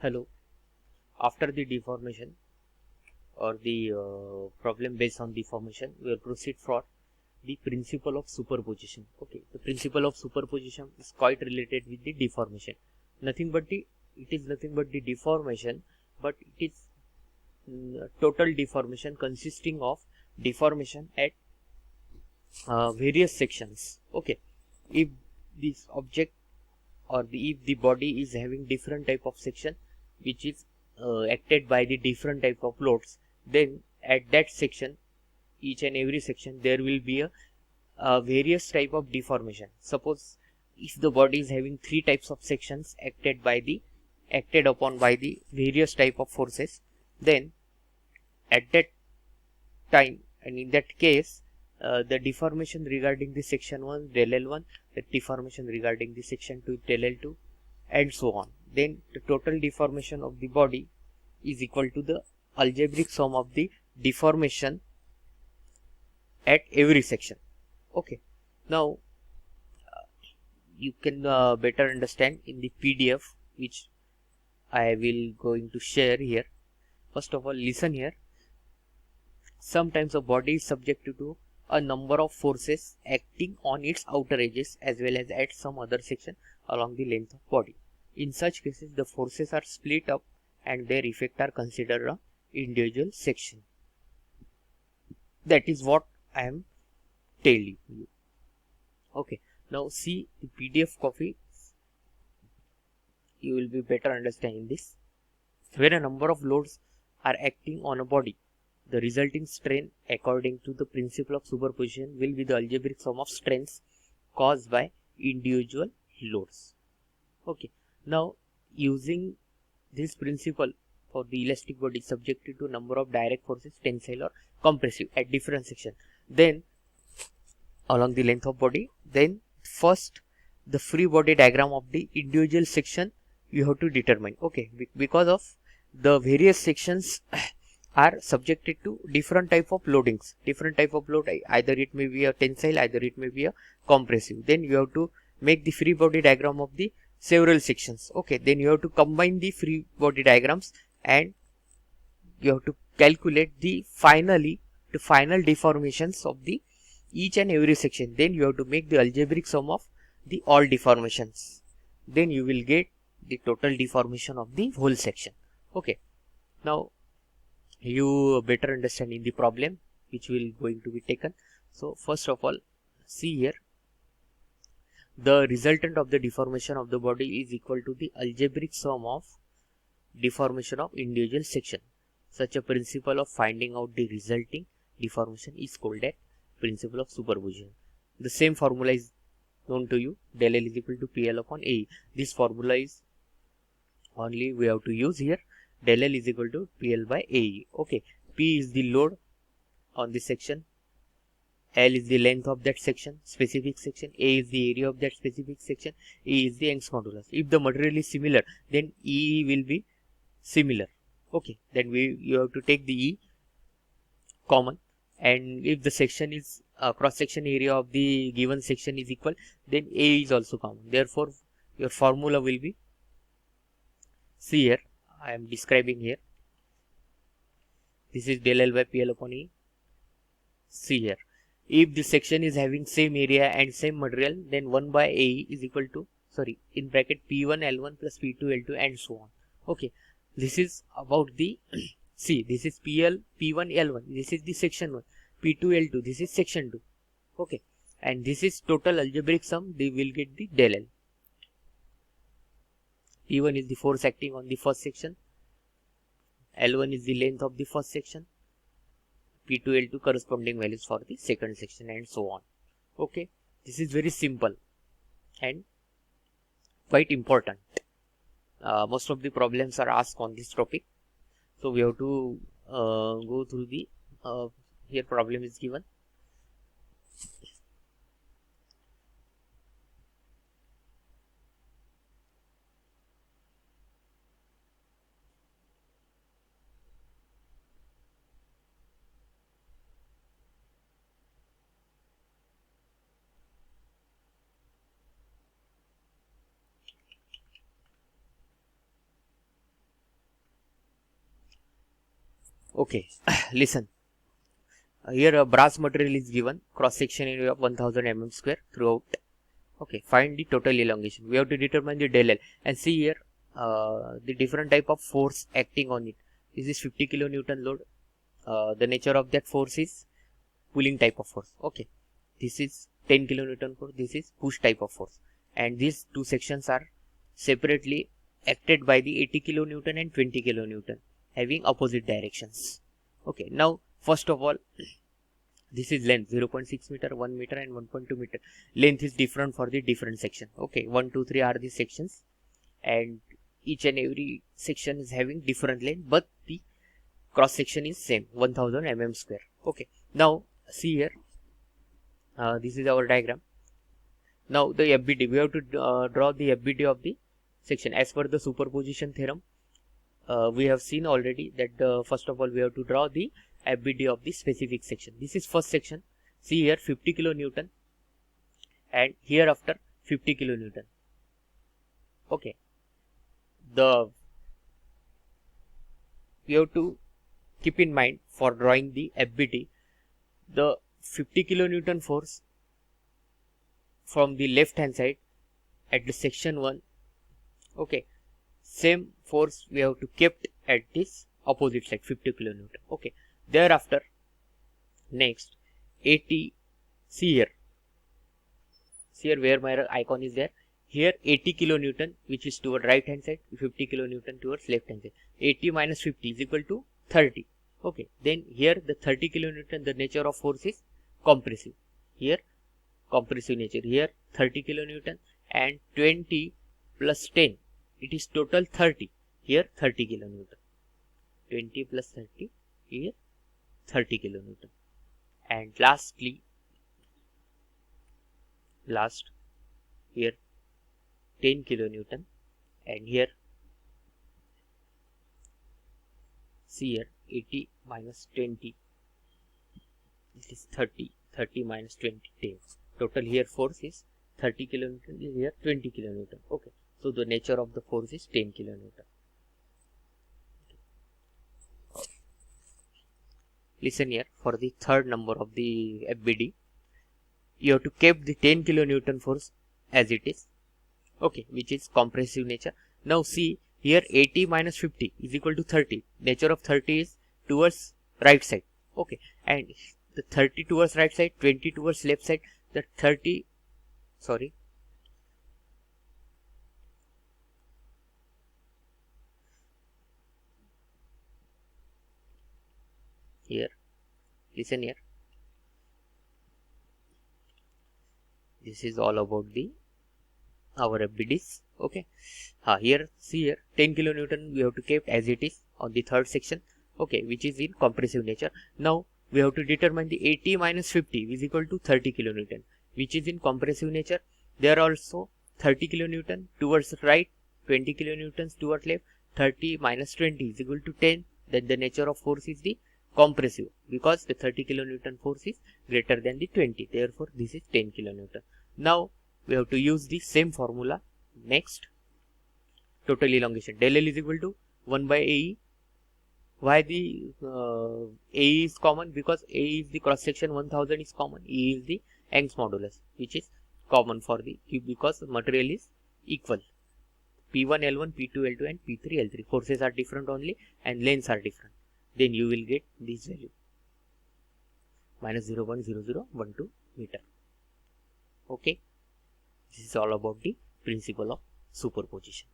Hello. After the deformation or the problem based on deformation, we will proceed for the principle of superposition. Okay, the principle of superposition is quite related with the deformation. It is nothing but the deformation, but it is total deformation consisting of deformation at various sections. Okay, if this object or if the body is having different type of section which is acted by the different type of loads, then at that section, each and every section, there will be a various type of deformation. Suppose if the body is having three types of sections acted upon by the various type of forces, then at that time and in that case, the deformation regarding the section 1 del L1, the deformation regarding the section 2 del L2, and so on. Then the total deformation of the body is equal to the algebraic sum of the deformation at every section. Okay, now you can better understand in the PDF which I will going to share here. First of all, listen here. Sometimes a body is subjected to a number of forces acting on its outer edges as well as at some other section along the length of body. In such cases, the forces are split up and their effect are considered a individual section. That is what I am telling you. Okay, now see the PDF copy. You will be better understanding this. When a number of loads are acting on a body, the resulting strain according to the principle of superposition will be the algebraic sum of strains caused by individual loads. Okay, now using this principle for the elastic body subjected to number of direct forces, tensile or compressive at different sections, then along the length of body, then first the free body diagram of the individual section you have to determine. Okay, because of the various sections are subjected to different type of loadings, different type of load, either it may be a tensile, either it may be a compressive. Then you have to make the free body diagram of the several sections. Okay, then you have to combine the free body diagrams and you have to calculate the final deformations of the each and every section. Then you have to make the algebraic sum of the all deformations. Then you will get the total deformation of the whole section. Okay, now you better understand in the problem which will going to be taken. So first of all, see here, the resultant of the deformation of the body is equal to the algebraic sum of deformation of individual section. Such a principle of finding out the resulting deformation is called a principle of superposition. The same formula is known to you, del L is equal to PL upon AE. This formula is only we have to use here. Del L is equal to PL by AE. Okay, P is the load on the section, L is the length of that section, specific section, A is the area of that specific section, E is the Young's modulus. If the material is similar, then E will be similar. Okay, then you have to take the E common, and if the section is cross section area of the given section is equal, then A is also common. Therefore, your formula will be, see here, I am describing here. This is del L by PL upon E. See here, if the section is having same area and same material, then 1 by AE is equal to, sorry, in bracket P1 L1 plus P2 L2 and so on. Okay, this is about the see, this is PL P1 L1, this is the section 1, P2 L2, this is section 2. Okay, and this is total algebraic sum, they will get the del L. P1 is the force acting on the first section, L1 is the length of the first section, P2 L2 corresponding values for the second section and so on. Okay, this is very simple and quite important. Most of the problems are asked on this topic, so we have to go through the here problem is given. Okay, listen. Here a brass material is given, cross section area of 1000 mm square throughout. Okay, find the total elongation. We have to determine the del L, and see here the different type of force acting on it. This is 50 kilonewton load. The nature of that force is pulling type of force. Okay, this is 10 kilonewton force. This is push type of force, and these two sections are separately acted by the 80 kilonewton and 20 kilonewton, having opposite directions. Okay, now first of all, this is length 0.6 meter, 1 meter and 1.2 meter. Length is different for the different section. Okay, 1, 2, 3 are the sections, and each and every section is having different length, but the cross section is same, 1000 mm square. Okay, now see here, this is our diagram. Now the FBD, we have to draw the FBD of the section as per the superposition theorem. We have seen already that first of all we have to draw the FBD of the specific section. This is first section. See here 50 kilonewton, and hereafter 50 kilonewton. Okay, we have to keep in mind for drawing the FBD, the 50 kilonewton force from the left hand side at the section 1. Okay, same force we have to kept at this opposite side, 50 kilonewton. Okay, thereafter next 80, see here where my icon is there. Here 80 kilonewton, which is toward right hand side, 50 kilonewton towards left hand side. 80 minus 50 is equal to 30. Okay, then here the 30 kilonewton, the nature of force is compressive. Here compressive nature. Here 30 kilonewton, and 20 plus 10, it is total 30. Here 30 kilonewton. 20 plus 30, here 30 kilonewton. And last here 10 kilonewton, and here see here 80 minus 20, it is 30. 30 minus 20, 10. Total here force is 30 kilonewton, here 20 kilonewton. Okay, so the nature of the force is 10 kilonewton. Listen here, for the third number of the FBD, you have to keep the 10 kilonewton force as it is. Okay, which is compressive nature. Now see here 80 minus 50 is equal to 30. Nature of 30 is towards right side. Okay, and the 30 towards right side, 20 towards left side. The 30, sorry, here, listen here. This is all about our FBDs. Okay, here see here 10 kilonewton we have to keep as it is on the third section. Okay, which is in compressive nature. Now we have to determine the 80 minus 50 is equal to 30 kilonewton, which is in compressive nature. There also 30 kilonewton towards right, 20 kilonewtons towards left. 30 minus 20 is equal to 10. Then the nature of force is the compressive, because the 30 kilonewton force is greater than the 20. Therefore, this is 10 kilonewton. Now we have to use the same formula. Next, total elongation del L is equal to 1 by AE. Why the AE is common? Because AE is the cross section 1000 is common. E is the Young's modulus, which is common for the cube, because material is equal. P1 L1, P2 L2 and P3 L3. Forces are different only and lengths are different. Then you will get this value, minus 0.0012 meter. Okay, this is all about the principle of superposition.